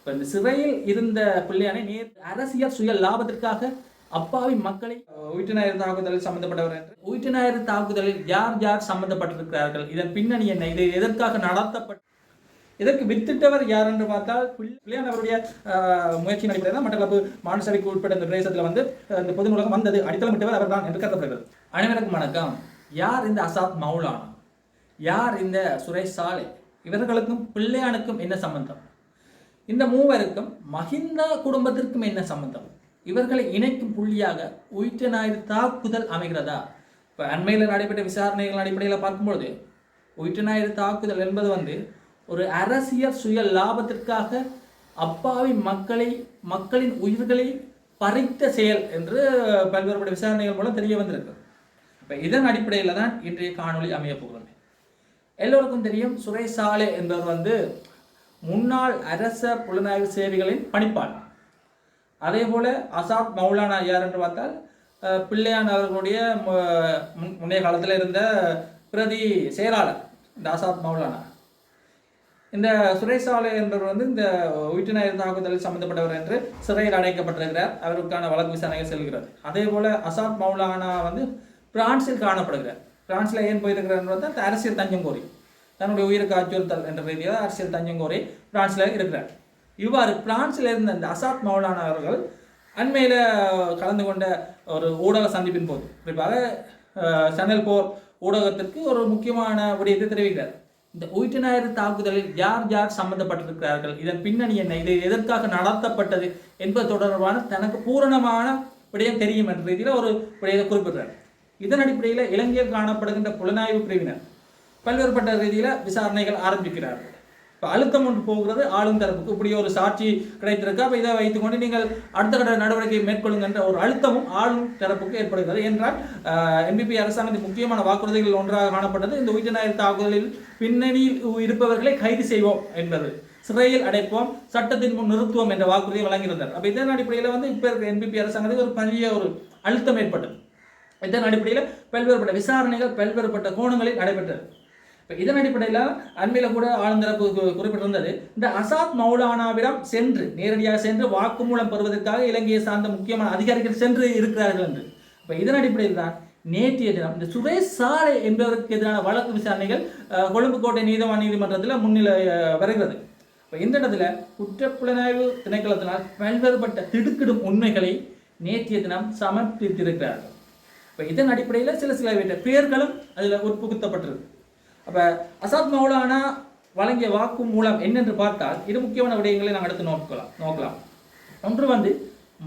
இப்போ இந்த சிறையில் இருந்த பிள்ளையானை அரசியல் சுய லாபத்திற்காக அப்பாவி மக்களை உயிர்நாயர் தாக்குதலில் சம்பந்தப்பட்டவர் என்று உயிர்நாயர் தாக்குதலில் யார் யார் சம்பந்தப்பட்டிருக்கிறார்கள், இதன் பின்னணி என்ன, இது எதற்காக நடத்தப்பட்ட, இதற்கு வித்திட்டவர் யார் என்று பார்த்தால் பிள்ளையான் அவருடைய முயற்சி நடைபெறும் மட்டக்களப்பு மாநிலசபைக்கு உட்பட்ட இந்த பிரதேசத்தில் வந்து இந்த பொது நூலகம் வந்தது அடித்தளமிட்டவர் அவர் தான் என்று கருதப்படுகிறது. அனைவருக்கும் வணக்கம். யார் இந்த அசாத் மௌலானா, யார் இந்த சுரேஷ் சாலே, இவர்களுக்கும் பிள்ளையானுக்கும் என்ன சம்பந்தம், இந்த மூவருக்கும் மஹிந்த குடும்பத்திற்கும் என்ன சம்பந்தம், இவர்களை இணைக்கும் புள்ளியாக உயிர்நாயர் தாக்குதல் அமைகிறதா? இப்போ அண்மையில் நடைபெற்ற விசாரணைகள் அடிப்படையில் பார்க்கும்பொழுது உயிர்நாயர் தாக்குதல் என்பது வந்து ஒரு அரசியல் சுய லாபத்திற்காக அப்பாவி மக்களின் உயிர்களை பறித்த செயல் என்று பல்வேறு விசாரணைகள் மூலம் தெரிய வந்திருக்கு. இப்போ இதன் அடிப்படையில் தான் இன்றைய காணொளி அமைய போகிறது. எல்லோருக்கும் தெரியும், சுரேஷ் சாலே என்பவர் வந்து முன்னாள் அரச புலனாய்வு சேவைகளின் பணிப்பாளர். அதே போல அசாத் மௌலானா யார் என்று பார்த்தால் பிள்ளையான் அவர்களுடைய முன்னைய காலத்தில் இருந்த பிரதி செயலாளர் இந்த அசாத் மௌலானா. இந்த சுரேஷ் சாலே என்பவர் வந்து இந்த உயிர்நாயர் தாக்குதலில் சம்பந்தப்பட்டவர் என்று சிறையில் அடைக்கப்பட்டிருக்கிறார். அவருக்கான வழக்கு விசாரணைகள் செல்கிறது. அதே போல அசாத் மௌலானா வந்து பிரான்சில் காணப்படுகிறார். பிரான்சில் ஏன் போயிருக்கிறார்? அரசியல் தஞ்சம் கோரி, தன்னுடைய உயிருக்கு அச்சுறுத்தல் என்ற ரீதியாக அரசியல் தஞ்சம் கோரி பிரான்சில் இருக்கிறார். இவ்வாறு பிரான்சில் இருந்த இந்த அசாத் மௌலானா அவர்கள் அண்மையில் கலந்து கொண்ட ஒரு ஊடக சந்திப்பின் போது குறிப்பாக சேனல் 4 ஊடகத்திற்கு ஒரு முக்கியமான விடயத்தை தெரிவிக்கிறார். இந்த உயிர்நாயர் தாக்குதலில் யார் யார் சம்பந்தப்பட்டிருக்கிறார்கள், இதன் பின்னணி என்ன, இது எதற்காக நடத்தப்பட்டது என்பது தொடர்பான தனக்கு பூரணமான விடயம் தெரியும் என்ற ரீதியில் ஒரு விடயத்தை குறிப்பிடுறார். இதன் அடிப்படையில் இலங்கையில் காணப்படுகின்ற புலனாய்வு பிரிவினர் பல்வேறுபட்ட ரீதியில் விசாரணைகள் ஆரம்பிக்கிறார்கள். இப்போ அழுத்தம் ஒன்று போகிறது ஆளும் தரப்புக்கு, இப்படி ஒரு சாட்சி கிடைத்திருக்கா, அப்போ இதை வைத்துக்கொண்டு நீங்கள் அடுத்த கட்ட நடவடிக்கை மேற்கொள்ளுங்கின்ற ஒரு அழுத்தமும் ஆளும் தரப்புக்கு ஏற்படுகிறது. என்றால் NPP அரசாங்கத்தின் முக்கியமான வாக்குறுதிகள் ஒன்றாக காணப்பட்டது இந்த உயிர்நாயர் தாக்குதலில் பின்னணியில் இருப்பவர்களை கைது செய்வோம் என்பது, சிறையில் அடைப்போம், சட்டத்தின் முன் நிறுத்துவோம் என்ற வாக்குறுதியை வழங்கியிருந்தார். அப்போ இதன் அடிப்படையில் வந்து இப்போ இருக்கிற NPP அரசாங்கத்துக்கு ஒரு பெரிய ஒரு அழுத்தம் ஏற்பட்டது. இதன் அடிப்படையில் பல்வேறுபட்ட விசாரணைகள் பல்வேறுபட்ட கோணங்களில் நடைபெற்றது. இதன் அடிப்படையில் அண்மையில் கூட ஆளுந்தரப்பு குறிப்பிட்டிருந்தது, இந்த அசாத் மௌலானாவிடம் சென்று நேரடியாக சென்று வாக்குமூலம் பெறுவதற்காக இலங்கையை சார்ந்த முக்கியமான அதிகாரிகள் சென்று இருக்கிறார்கள் என்று. இப்போ இதன் அடிப்படையில் தான் நேற்றைய தினம் இந்த சுரேஷ் சாலே என்பதற்கு எதிரான வழக்கு விசாரணைகள் கொழும்பு கோட்டை நீதவான் நீதிமன்றத்தில் முன்னிலை வருகிறது. இப்போ இந்த இடத்துல குற்றப்புலனாய்வு திணைக்களத்தினால் பல்வேறுபட்ட திடுக்கிடும் உண்மைகளை நேற்றைய தினம் சமர்ப்பித்திருக்கிறார்கள். இப்போ இதன் அடிப்படையில் சில பெயர்களும் அதில் உட்புகுத்தப்பட்டிருக்கு. அப்போ அசாத் மௌலானா வழங்கிய வாக்கு மூலம் என்னென்று பார்த்தால் இரு முக்கியமான விடயங்களை நாங்கள் அடுத்து நோக்கலாம். ஒன்று வந்து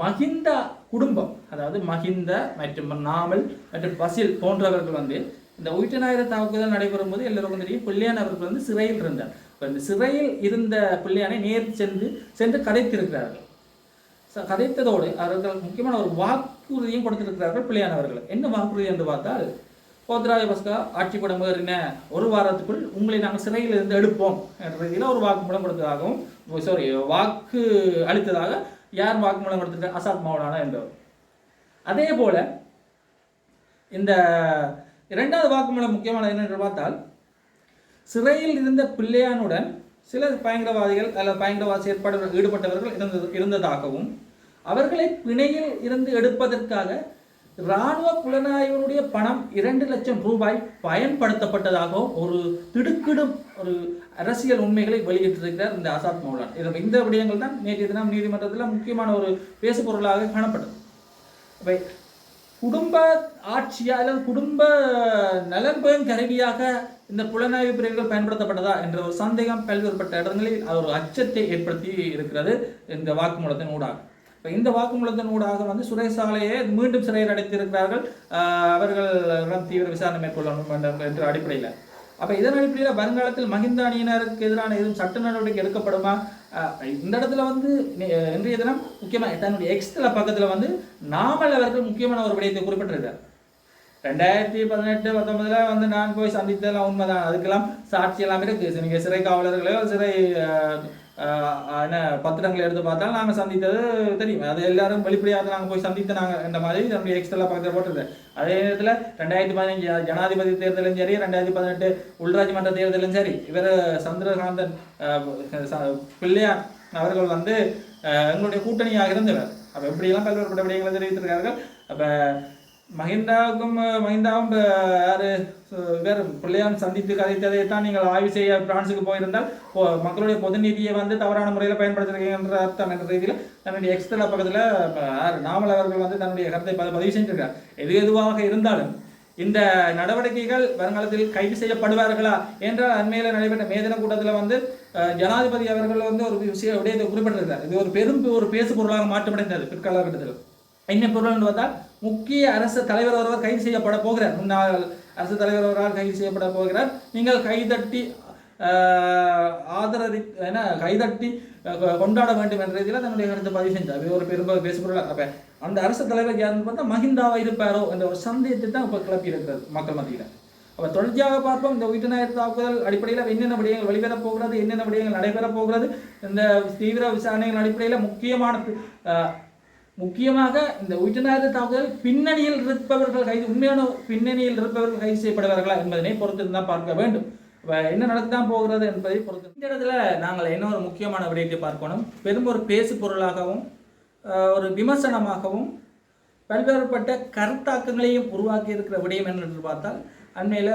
மஹிந்த குடும்பம், அதாவது மஹிந்த மற்றும் நாமல் மற்றும் பசில் போன்றவர்கள் வந்து இந்த உயிர்நாயர் தாக்குதல் நடைபெறும் போது எல்லோருக்கும் தெரியும் பிள்ளையான் அவர்கள் வந்து சிறையில் இருந்தார். இப்போ இந்த சிறையில் இருந்த பிள்ளையானை சென்று கதைத்திருக்கிறார்கள். கதைத்ததோடு அவர்கள் முக்கியமான ஒரு வாக்குறுதியும் கொடுத்திருக்கிறார்கள் பிள்ளையான் அவர்கள். என்ன வாக்குறுதி என்று பார்த்தால், கோத்ராய பஸ்கா ஆட்சிப்படம் ஏறின ஒரு வாரத்துக்குள் உங்களை நாங்கள் சிறையில் இருந்து எடுப்போம் என்ற ரீதியில் ஒரு வாக்குமூலம் கொடுத்ததாகவும் வாக்கு அளித்ததாக யார் வாக்குமூலம் கொடுத்திருக்க அசாத் மௌலானா என்பவர். அதே போல இந்த இரண்டாவது வாக்குமூலம் முக்கியமான என்னென்று பார்த்தால், சிறையில் இருந்த பிள்ளையானுடன் சில பயங்கரவாதிகள் அல்லது பயங்கரவாத செயற்பாடுகளில் ஈடுபட்டவர்கள் இருந்ததாகவும் அவர்களை பிணையில் இருந்து எடுப்பதற்காக இராணுவ புலனாய்வினுடைய பணம் 2 லட்சம் ரூபாய் பயன்படுத்தப்பட்டதாகவும் ஒரு திடுக்கிடும் ஒரு அரசியல் உண்மைகளை வெளியிட்டிருக்கிறார் இந்த அசாத் மௌலானா. இந்த விடயங்கள் தான் நேற்றைய தினம் நீதிமன்றத்தில் முக்கியமான ஒரு பேசு பொருளாக காணப்பட்டது. அப்போ குடும்ப ஆட்சியா அல்லது குடும்ப நலன்பெறும் கருவியாக இந்த புலனாய்வு பிரிவுகள் பயன்படுத்தப்பட்டதா என்ற ஒரு சந்தேகம் பல்வேறுபட்ட இடங்களில் அது ஒரு அச்சத்தை ஏற்படுத்தி இருக்கிறது இந்த வாக்குமூலத்தின் ஊடாக. இப்போ இந்த வாக்குமூலத்தின் ஊடாக வந்து சுரேஷ் சாலையை மீண்டும் சிறையில் அடைத்திருக்கிறார்கள். அவர்களிடம் தீவிர விசாரணை மேற்கொள்ளணும் என்ற அடிப்படையில். அப்போ இதன் அடிப்படையில் வருங்காலத்தில் மஹிந்த அணியினருக்கு எதிரான எதுவும் சட்ட நடவடிக்கை எடுக்கப்படுமா? இந்த இடத்துல வந்து இன்றைய தினம் முக்கியமாக தன்னுடைய எக்ஸ்தல பக்கத்தில் வந்து நாமல் அவர்கள் முக்கியமான ஒரு விடயத்தை குறிப்பிட்டிருக்கார். 2018-19 வந்து நான் போய் சந்தித்ததெல்லாம் உண்மைதான், அதுக்கெல்லாம் சாட்சி எல்லாம் இருக்குது. நீங்கள் சிறை காவலர்களையோ சிறை என்ன பத்திரங்களை எடுத்து பார்த்தாலும் நாங்கள் சந்தித்தது தெரியும். அது எல்லாரும் வெளிப்படையாக நாங்கள் போய் சந்தித்து நாங்கள் இந்த மாதிரி நம்முடைய எக்ஸ்ட்ரா பக்கத்தில் போட்டுருது. அதே நேரத்தில் 2015 ஜனாதிபதி தேர்தலும் சரி, 2018 உள்ராஜ் மன்ற தேர்தலும் சரி, இவர் சந்திரகாந்தன் பிள்ளையான் அவர்கள் வந்து எங்களுடைய கூட்டணியாக இருந்தவர். அப்போ எப்படியெல்லாம் பல்வேறுபட்ட விடயங்களை தெரிவித்திருக்கிறார்கள். அப்போ மஹிந்தாவும் யார் வேறு பிள்ளையான் சந்தித்து கதைத்ததை தான் நீங்கள் ஆய்வு செய்ய பிரான்ஸுக்கு போயிருந்தால் மக்களுடைய பொது நிதியை வந்து தவறான முறையில் பயன்படுத்துகிறீங்கன்ற அர்த்தம் என்ற ரீதியில் தன்னுடைய எக்ஸ்தல பக்கத்தில் நாமல் அவர்கள் வந்து தன்னுடைய கருத்தை பதிவு செஞ்சிருக்கார். எதுவாக இருந்தாலும் இந்த நடவடிக்கைகள் வருங்காலத்தில் கைது செய்யப்படுவார்களா என்றால் அண்மையில் நடைபெற்ற மேதன கூட்டத்தில் வந்து ஜனாதிபதி அவர்கள் வந்து ஒரு விடயத்தை குறிப்பிட்டிருக்கிறார். இது ஒரு பேசு பொருளாக மாற்றமடைந்தது பிற்காலகட்டத்தில். என்ன பொருள் என்று பார்த்தால் முக்கிய அரசு தலைவர் ஒருவர் கைது செய்யப்பட போகிறார். முன்னாள் அரசு தலைவர் ஒருவரால் கைது செய்யப்பட போகிறார். நீங்கள் கைதட்டி கைதட்டி கொண்டாட வேண்டும் என்ற ரீதியில் தன்னுடைய கருத்தை பதிவு செஞ்சார். இது ஒரு பெரும் பேசுபொருளாக. அப்போ அந்த அரசு தலைவர் யாருன்னு பார்த்தா மஹிந்தாவா இருப்பாரோ என்ற ஒரு சந்தேகத்தை தான் இப்போ கிளப்பி இருக்கிறது மக்கள் மத்தியில். அப்போ தொடர்ச்சியாக பார்ப்போம் இந்த உயிர்நாயக தாக்குதல் அடிப்படையில் என்னென்ன விடயங்கள் வெளிவரப் போகிறது, என்னென்ன விடயங்கள் நடைபெறப் போகிறது, இந்த தீவிர விசாரணைகள் அடிப்படையில் முக்கியமாக இந்த உயிர்நாயக தாக்குதல் பின்னணியில் இருப்பவர்கள் உண்மையான பின்னணியில் இருப்பவர்கள் கைது செய்யப்படுவார்களா என்பதனை பொறுத்து தான் பார்க்க வேண்டும். என்ன நடக்கத்தான் போகிறது என்பதை பொறுத்து இந்த இடத்துல நாங்கள் என்ன ஒரு முக்கியமான விடயத்தை பார்க்கணும். பெரும் ஒரு பேசு பொருளாகவும் ஒரு விமர்சனமாகவும் பல்வேறுபட்ட கருத்தாக்கங்களையும் உருவாக்கி இருக்கிற விடயம் என்று பார்த்தால் அண்மையில்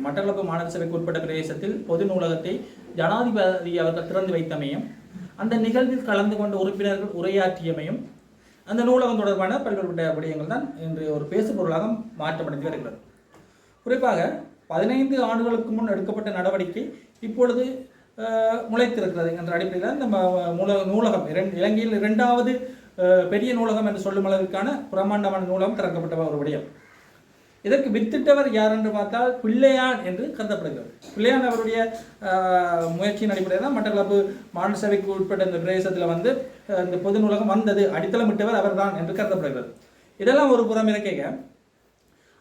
மட்டக்களப்பு மாநகர சபைக்கு உட்பட்ட பிரதேசத்தில் பொது நூலகத்தை ஜனாதிபதி அவர்கள் திறந்து வைத்தமையும் அந்த நிகழ்வில் கலந்து கொண்ட உறுப்பினர்கள் உரையாற்றியமையும் அந்த நூலகம் தொடர்பான பல்வேறுபட்ட விடயங்கள் தான் இன்று ஒரு பேசு பொருளாக மாற்றமடைந்து வருகிறது. குறிப்பாக 15 ஆண்டுகளுக்கு முன் எடுக்கப்பட்ட நடவடிக்கை இப்பொழுது முளைத்திருக்கிறது என்ற அடிப்படையில் இந்த நூலகம் இலங்கையில் 2வது பெரிய நூலகம் என்று சொல்லும் அளவிற்கான பிரமாண்டமான நூலகம் திறக்கப்பட்ட ஒரு விடயம். இதற்கு வித்திட்டவர் யார் என்று பார்த்தால் பிள்ளையான் என்று கருதப்படுகிறது. பிள்ளையான் அவருடைய முயற்சியின் அடிப்படையில் தான் மட்டக்களப்பு மாநகர சபைக்கு உட்பட்ட இந்த பிரதேசத்தில் வந்து இந்த பொது நூலகம் வந்தது. அடித்தளமிட்டவர் அவர் தான் என்று கருதப்படுகிறது. இதெல்லாம் ஒரு புறம் இருக்கைங்க,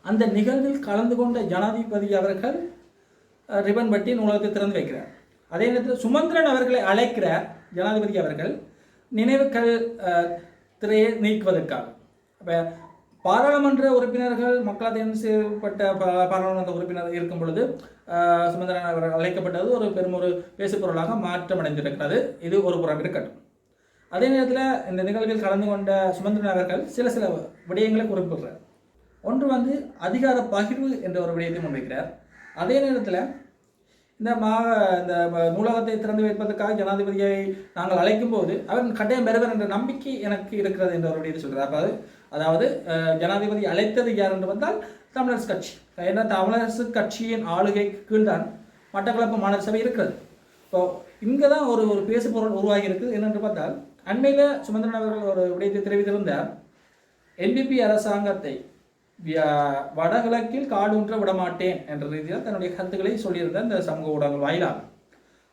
அந்த நிகழ்வில் கலந்து கொண்ட ஜனாதிபதி அவர்கள் ரிபன் பட்டி நூலகத்தை திறந்து வைக்கிறார். அதே நேரத்தில் சுமந்திரன் அவர்களை அழைக்கிறார் ஜனாதிபதி அவர்கள் நினைவுகள் திரையை நீக்குவதற்காக. அப்போ பாராளுமன்ற உறுப்பினர்கள் மக்களால் தேர்ந்து செய்யப்பட்ட பாராளுமன்ற உறுப்பினர் இருக்கும் பொழுது சுமந்திரன் அவர்கள் அழைக்கப்பட்டது ஒரு பெரும் ஒரு பேசுபொருளாக மாற்றமடைந்திருக்கிறது. இது ஒரு புறம் இருக்கட்டும். அதே நேரத்தில் இந்த நிகழ்வில் கலந்து கொண்ட சுமந்திரன் அவர்கள் சில விடயங்களை குறிப்பிடுறார். ஒன்று வந்து அதிகார பகிர்வு என்ற ஒரு விடயத்தை முன்வைக்கிறார். அதே நேரத்தில் இந்த நூலகத்தை திறந்து வைப்பதற்காக ஜனாதிபதியை நாங்கள் அழைக்கும் போது அவர் கட்டாயம் பெறுவர் என்ற நம்பிக்கை எனக்கு இருக்கிறது என்ற ஒரு விடயத்தை சொல்கிறார். அதாவது ஜனாதிபதி அழைத்தது யார் என்று வந்தால் தமிழரசு கட்சி. ஏன்னா தமிழரசு கட்சியின் ஆளுகை கீழ்தான் மட்டக்களப்பு மாநகர சபை இருக்கிறது. இப்போ இங்கே தான் ஒரு பேசு பொருள் உருவாகி இருக்குது. என்னென்று பார்த்தால் அண்மையில் சுமந்திரன் அவர்கள் ஒரு விடயத்தை தெரிவித்திருந்தார். என்பிபி அரசாங்கத்தை வடகிழக்கில் காலூன்ற விடமாட்டேன் என்ற ரீதியில் தன்னுடைய கருத்துக்களை சொல்லியிருந்த இந்த சமூக ஊடகங்கள் வாயிலாக.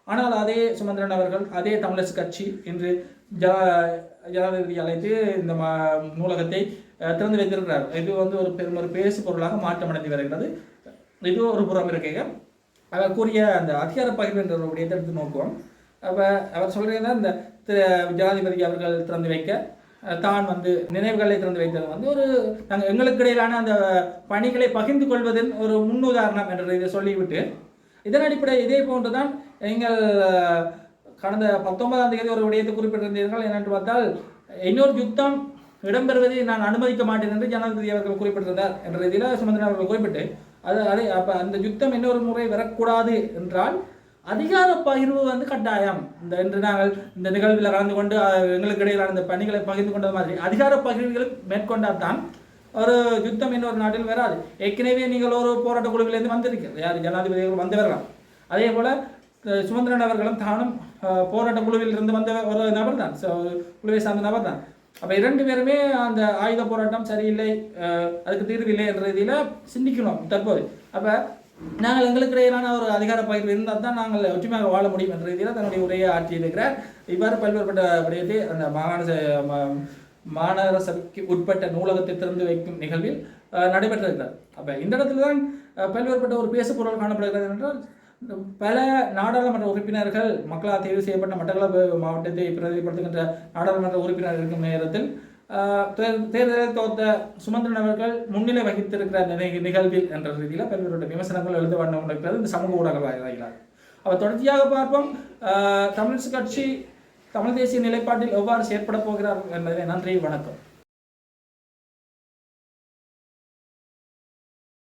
ஆனால் அதே சுமந்திரன் அவர்கள் அதே தமிழரசு கட்சி இன்று ஜனாதிபதி அழைத்து இந்த நூலகத்தை திறந்து வைத்திருக்கிறார். இது வந்து ஒரு பெரும் பேசு பொருளாக மாற்றமடைந்து வருகிறது. இது ஒரு புறம் இருக்கைங்க. அவர் கூறிய அந்த அதிகார பகிர்வு என்ற ஒரு விடயத்தை எடுத்து நோக்குவோம். அப்போ அவர் சொல்கிறதா இந்த ஜனாதிபதி அவர்கள் திறந்து வைக்க தான் வந்து நினைவுகளை திறந்து வைத்தது வந்து ஒரு நாங்கள் எங்களுக்கு இடையிலான அந்த பணிகளை பகிர்ந்து கொள்வதன் ஒரு முன்னுதாரணம் என்ற இதை சொல்லிவிட்டு இதன் அடிப்படை இதே போன்றுதான் நீங்கள் கடந்த 19ஆம் தேதி ஒரு விடயத்தை குறிப்பிட்டிருந்தீர்கள். என்னென்று பார்த்தால் இன்னொரு யுத்தம் இடம்பெறுவதை நான் அனுமதிக்க மாட்டேன் என்று ஜனாதிபதி அவர்கள் குறிப்பிட்டிருந்தார் என்ற ரீதியில் சுமந்திரன் அவர்கள் குறிப்பிட்டு அதே அப்போ அந்த யுத்தம் இன்னொரு முறை வரக்கூடாது என்றால் அதிகார பகிர்வு வந்து கட்டாயம் என்று நாங்கள் இந்த நிகழ்வில் கலந்து கொண்டு எங்களுக்கு இடையிலான இந்த பணிகளை பகிர்ந்து கொண்டது மாதிரி அதிகார பகிர்வுகளை மேற்கொண்டால் தான் ஒரு யுத்தம் இன்னொரு நாட்டில் வராது. ஏற்கனவே நீங்கள் ஒரு போராட்ட குழுவிலிருந்து வந்திருக்கிறது யார் ஜனாதிபதிகள் வந்து வரலாம். அதே போல் சுமந்திரன் அவர்களும் தானும் போராட்ட குழுவில் இருந்து வந்த ஒரு நபர் தான், குழுவை சார்ந்த நபர் தான். அப்போ 2 பேருமே அந்த ஆயுத போராட்டம் சரியில்லை, அதுக்கு தீர்வில்லை என்ற ரீதியில் சிந்திக்கணும் தற்போது. அப்போ நாங்கள் எங்களுக்கு இடையிலான ஒரு அதிகார பகிர்வு இருந்தால் தான் நாங்கள் ஒற்றுமையாக வாழ முடியும் என்ற ரீதியில் தன்னுடைய உரையை ஆற்றியிருக்கிறார். இவ்வாறு பல்வேறுபட்ட விடயத்தை அந்த மாநகர சபைக்கு உட்பட்ட நூலகத்தை திறந்து வைக்கும் நிகழ்வில் நடைபெற்றிருக்கிறார். அப்போ இந்த இடத்துல தான் பல்வேறுபட்ட ஒரு பேசு பொருள் காணப்படுகிறது என்றால் பல நாடாளுமன்ற உறுப்பினர்கள் மக்களால் தேர்வு செய்யப்பட்ட மட்டக்களப்பு மாவட்டத்தை பிரதிபடுத்துகின்ற நாடாளுமன்ற உறுப்பினர் இருக்கும் நேரத்தில் தேர்தலில் தோற்ற சுமந்திரன் அவர்கள் முன்னிலை வகித்திருக்கிற நிகழ்வில் என்ற ரீதியில் பல்வேறு விமர்சனங்கள் எழுத கொண்டிருக்கிறது இந்த சமூக ஊடகங்கள் வாயிலாக. அவர் தொடர்ச்சியாக பார்ப்போம் தமிழரசு கட்சி தமிழ் தேசிய நிலைப்பாட்டில் எவ்வாறு செயற்பட போகிறார்கள் என்பதை நன்றி, வணக்கம்.